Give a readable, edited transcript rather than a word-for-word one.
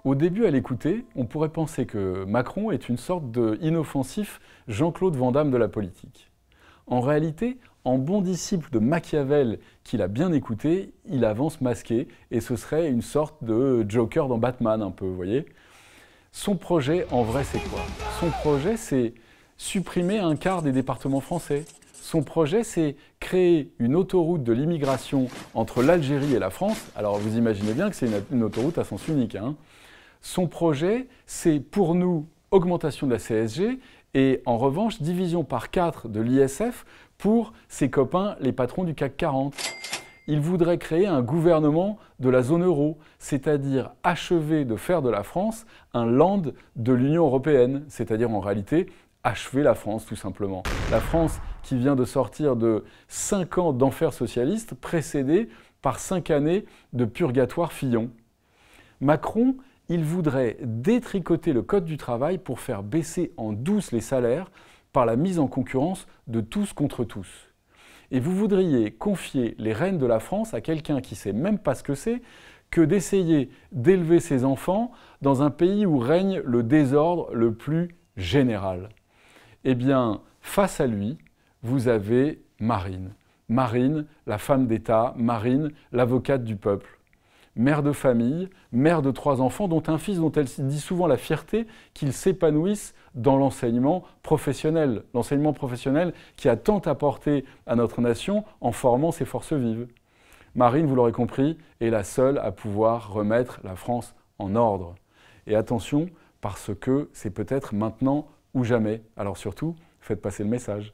Au début, à l'écouter, on pourrait penser que Macron est une sorte d'inoffensif Jean-Claude Van Damme de la politique. En réalité, en bon disciple de Machiavel qu'il a bien écouté, il avance masqué et ce serait une sorte de Joker dans Batman un peu, vous voyez. Son projet, en vrai, c'est quoi? Son projet, c'est supprimer un quart des départements français. Son projet, c'est créer une autoroute de l'immigration entre l'Algérie et la France. Alors, vous imaginez bien que c'est une autoroute à sens unique, hein. Son projet, c'est pour nous augmentation de la CSG et en revanche division par 4 de l'ISF pour ses copains, les patrons du CAC 40. Il voudrait créer un gouvernement de la zone euro, c'est-à-dire achever de faire de la France un land de l'Union européenne, c'est-à-dire en réalité achever la France tout simplement. La France qui vient de sortir de 5 ans d'enfer socialiste précédés par 5 années de purgatoire Fillon. Macron, il voudrait détricoter le code du travail pour faire baisser en douce les salaires par la mise en concurrence de tous contre tous. Et vous voudriez confier les rênes de la France à quelqu'un qui ne sait même pas ce que c'est que d'essayer d'élever ses enfants dans un pays où règne le désordre le plus général. Eh bien, face à lui, vous avez Marine. Marine, la femme d'État, Marine, l'avocate du peuple. Mère de famille, mère de 3 enfants, dont un fils dont elle dit souvent la fierté qu'il s'épanouisse dans l'enseignement professionnel. L'enseignement professionnel qui a tant apporté à notre nation en formant ses forces vives. Marine, vous l'aurez compris, est la seule à pouvoir remettre la France en ordre. Et attention, parce que c'est peut-être maintenant ou jamais. Alors surtout, faites passer le message.